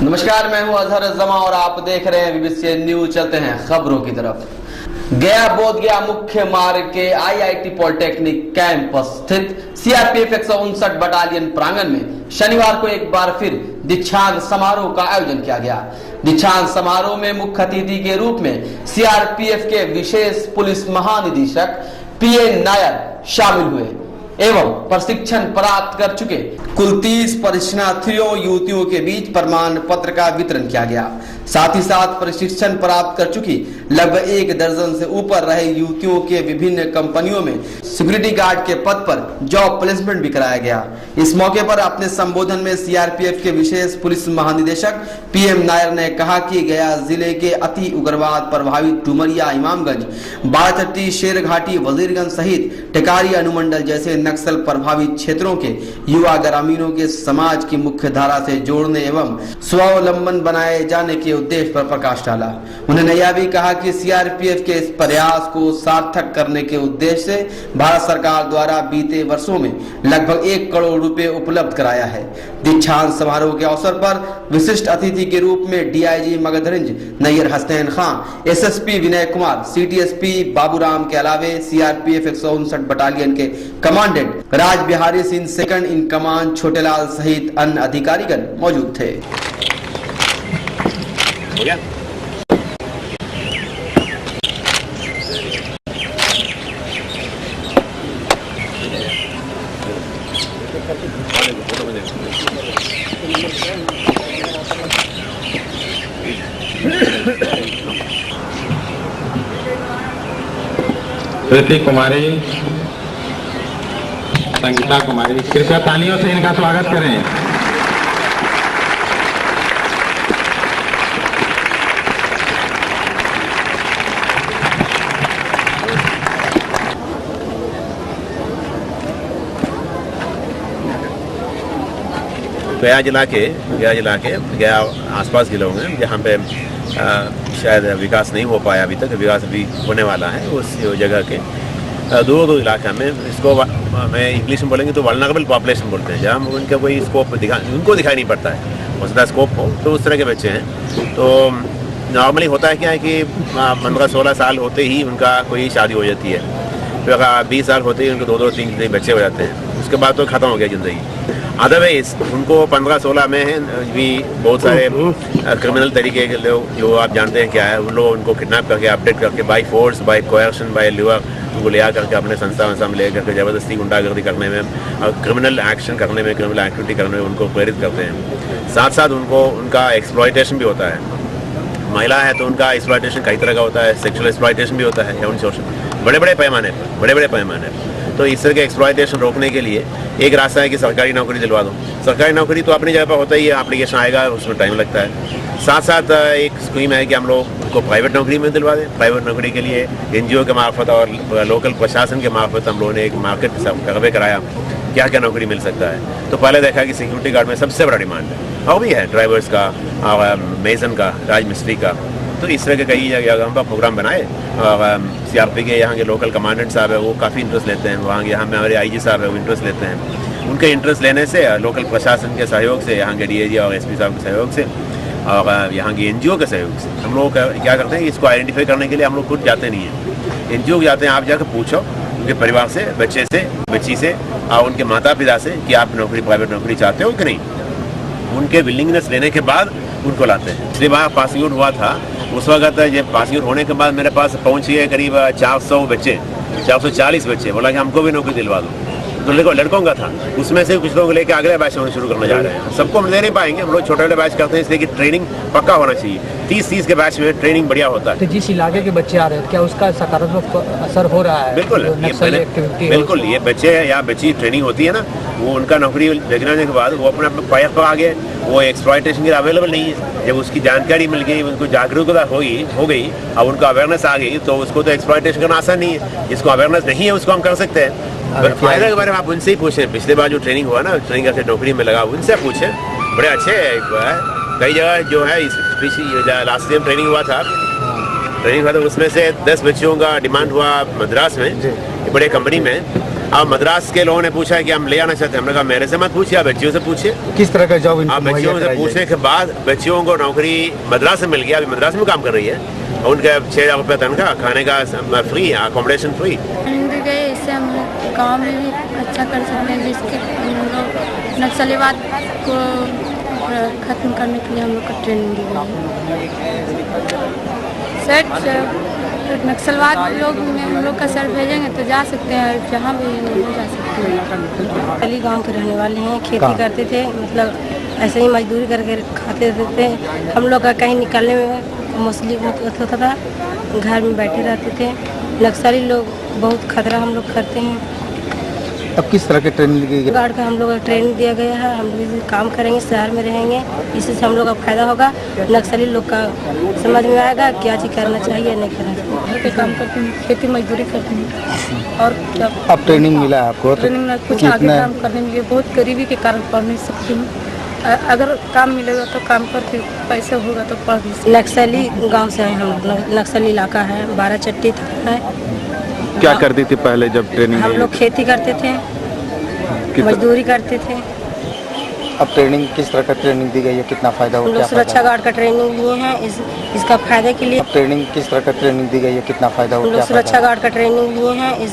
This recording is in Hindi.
नमस्कार, मैं हूं अजहर जमा और आप देख रहे हैं बीबीसी न्यूज। चलते हैं खबरों की तरफ। गया बोधगया मुख्य मार्ग के आईआईटी पॉलिटेक्निक कैंपस स्थित सीआरपीएफ 159 बटालियन प्रांगण में शनिवार को एक बार फिर दीक्षांत समारोह का आयोजन किया गया। दीक्षांत समारोह में मुख्य अतिथि के रूप में सीआरपीएफ के विशेष पुलिस महानिदेशक पीएन नायर शामिल हुए एवं प्रशिक्षण प्राप्त कर चुके कुल 30 प्रशिक्षणार्थियों युवतियों के बीच प्रमाण पत्र का वितरण किया गया। साथ ही साथ प्रशिक्षण प्राप्त कर चुकी लगभग 1 दर्जन से ऊपर रहे युवतियों के विभिन्न कंपनियों में सिक्योरिटी गार्ड के पद पर जॉब प्लेसमेंट भी कराया गया। इस मौके पर अपने संबोधन में सीआरपीएफ के विशेष पुलिस महानिदेशक पीएम नायर ने कहा कि गया जिले के अति उग्रवाद प्रभावित डुमरिया, इमामगंज, बाराचट्टी, शेरघाटी, वजीरगंज सहित टेकारी अनुमंडल जैसे नक्सल प्रभावित क्षेत्रों के युवा ग्रामीणों के समाज की मुख्य धारा से जोड़ने एवं स्वावलंबन बनाए जाने के उद्देश्य पर प्रकाश डाला। उन्होंने यह भी कहा कि सीआरपीएफ के इस प्रयास को सार्थक करने के उद्देश्य से भारत सरकार द्वारा बीते वर्षों में लगभग 1 करोड़ रुपए उपलब्ध कराया है। दीक्षांत समारोह के अवसर पर विशिष्ट अतिथि के रूप में DIG मगधरंज Nayyar Hasnain Khan, SSP Vinay Kumar, city SP Baburam के अलावे सीआरपीएफ 159 बटालियन के commandant Raj Bihari Singh, second in command Chhotelal सहित अन्य अधिकारीगण मौजूद थे। हो गया? कृति कुमारी, संगीता कुमारी, कृपया तालियों से इनका स्वागत करें। गया आसपास जिलों में जहाँ पे शायद विकास नहीं हो पाया अभी तक, विकास अभी होने वाला है, उस जगह के दूर इलाका में इसको मैं इंग्लिश में बोलेंगे तो वल्नरेबल पॉपुलेशन बोलते हैं, जहाँ उनका कोई स्कोप उनको दिखाई नहीं पड़ता है। हो सकता है स्कोप हो तो उस तरह के बच्चे हैं। तो नॉर्मली होता है क्या है कि 15-16 साल होते ही उनका कोई शादी हो जाती है, फिर 20 साल होते ही उनको 2-2, 3 बच्चे हो जाते हैं। उसके बाद तो ख़त्म हो गया ज़िंदगी। अदरवाइज उनको 15-16 में भी बहुत सारे क्रिमिनल तरीके के लोग, जो आप जानते हैं क्या है, उन लोग उनको किडनैप करके, अपडेट करके, by force, by coercion, by lure उनको ले आकर के अपने संस्था में ले करके ज़बरदस्ती गुंडागर्दी करने में और क्रिमिनल एक्शन करने में, क्रिमिनल एक्टिविटी करने में उनको प्रेरित करते हैं। साथ साथ उनका एक्सप्लॉयटेशन भी होता है। महिला है तो उनका एक्सप्लॉयटेशन कई तरह का होता है, सेक्सुअल एक्सप्लॉयटेशन भी होता है, या शोषण बड़े पैमाने पर। तो इस तरह के एक्सप्लॉयटेशन रोकने के लिए एक रास्ता है कि सरकारी नौकरी दिलवा दो। सरकारी नौकरी तो अपनी जगह पर होता ही है, एप्लीकेशन आएगा, उसमें टाइम लगता है। साथ साथ एक स्कीम है कि हम लोग उनको प्राइवेट नौकरी में दिलवा दें। प्राइवेट नौकरी के लिए एनजीओ के मार्फत और लोकल प्रशासन के मार्फत हम लोगों ने एक मार्केट सर्वे कराया, क्या क्या नौकरी मिल सकता है। तो पहले देखा कि सिक्योरिटी गार्ड में सबसे बड़ा डिमांड है, और भी है ड्राइवर्स का और मेसन का, राजमिस्त्री का। तो इस तरह के कई जगह हम प्रोग्राम बनाए और सीआरपी के यहाँ के लोकल कमांडेंट साहब है वो काफ़ी इंटरेस्ट लेते हैं। वहाँ यहाँ में हमारे आईजी साहब है वो इंटरेस्ट लेते हैं। उनके इंटरेस्ट लेने से, लोकल प्रशासन के सहयोग से, यहाँ के डीएजी और एसपी साहब के सहयोग से और यहाँ की एनजीओ के सहयोग से हम लोग क्या करते हैं, इसको आइडेंटिफाई करने के लिए हम लोग खुद जाते नहीं हैं, एनजीओ जाते हैं। आप जाकर पूछो उनके परिवार से, बच्चे से, बच्ची से और उनके माता पिता से कि आप प्राइवेट नौकरी चाहते हो कि नहीं। उनके विलिंगनेस लेने के बाद उनको लाते हैं। पिछली बार पासिंग आउट हुआ था, उस वक्त जब पासिंग आउट होने के बाद मेरे पास पहुँच गए करीब 400 बच्चे, 440 बच्चे। बोला कि हमको भी नौकरी दिलवा दो। तो लड़कों का था, उसमें से कुछ लोग लेके अगले बैच होना शुरू करने जा रहे हैं। सबको हम दे नहीं पाएंगे, हम लोग छोटे बैच करते हैं इसलिए कि ट्रेनिंग पक्का होना चाहिए। 30 के बैच में ट्रेनिंग बढ़िया होता है। तो जिस इलाके के बच्चे आ रहे हैं, क्या उसका सकारात्मक असर हो रहा है? बिल्कुल ये बच्चे या बच्ची ट्रेनिंग होती है ना, वो उनका नौकरी लगने के बाद वो अपने पैर पर आ गए, वो एक्सप्लॉयटेशन के अवेलेबल नहीं है। जब उसकी जानकारी मिल गई, उनको जागरूकता हो गई और उनको अवेयरनेस आ गई, तो उसको तो एक्सप्लॉयटेशन करना आसान नहीं है। जिसको अवेयरनेस नहीं है उसको हम कर सकते हैं। फायदा के बारे में आप उनसे ही पूछें। पिछले बार जो ट्रेनिंग हुआ ना, ट्रेनिंग करके नौकरी में लगा, उनसे पूछें, बड़े अच्छे है। कई जगह जो है लास्ट टाइम ट्रेनिंग हुआ था तो उसमें से 10 बच्चियों का डिमांड हुआ मद्रास में, बड़े कंपनी में। अब मद्रास के लोगों ने पूछा कि हम ले आना चाहते हैं, हमने कहा मेरे से मत पूछिए, आप बच्चियों से पूछिए। किस तरह का जॉब आप बच्चियों से पूछने के बाद बच्चियों को नौकरी मद्रास से मिल गया, अभी मद्रास में काम कर रही है, उनका 6,000 रुपये तनख्वाह, खाने का फ्री, अकोमोडेशन फ्री। हिंदी गए, इससे हम गाँव में भी अच्छा कर सकते हैं, जिसके हम लोग नक्सलीवाद को खत्म करने के लिए हम लोग को ट्रेनिंग दी गई। सर नक्सलवाद लोग में हम लोग का सर भेजेंगे तो जा सकते हैं, जहाँ भी हम जा सकते हैं। अली गांव के रहने वाले हैं, खेती करते थे, मतलब ऐसे ही मजदूरी करके खाते थे। हम लोग का कहीं निकलने में मुश्किल होता था, घर में बैठे रहते थे। नक्सली लोग बहुत खतरा हम लोग करते हैं। अब किस तरह की ट्रेनिंग दी गई? गार्ड का हम लोग ट्रेनिंग दिया गया है, हम लोग काम करेंगे, शहर में रहेंगे, इसी से हम लोग का फायदा होगा। नक्सली लोग का समझ में आएगा क्या चीज़ करना चाहिए नहीं करना चाहिए। घर पे काम करते हैं, खेती मजदूरी करते हैं और क्या। अब ट्रेनिंग मिला है आपको? ट्रेनिंग में कुछ आगे काम करने में बहुत गरीबी के कारण पढ़ नहीं सकती हूँ। अगर काम मिलेगा तो काम करके पैसे होगा तो पढ़ भी सकते। नक्सली गाँव से हैं हम लोग, नक्सली इलाका है, 12 चट्टी है। क्या करती थी पहले जब ट्रेनिंग? हम लोग खेती करते थे, मजदूरी करते थे। अब ट्रेनिंग किस तरह का ट्रेनिंग दी गई है, कितना फायदा हम लोग सुरक्षा गार्ड का ट्रेनिंग लिए हैं, इसका फायदे के लिए। अब ट्रेनिंग किस तरह का ट्रेनिंग दी गई है, कितना फायदा हम लोग सुरक्षा गार्ड का ट्रेनिंग लिए हैं।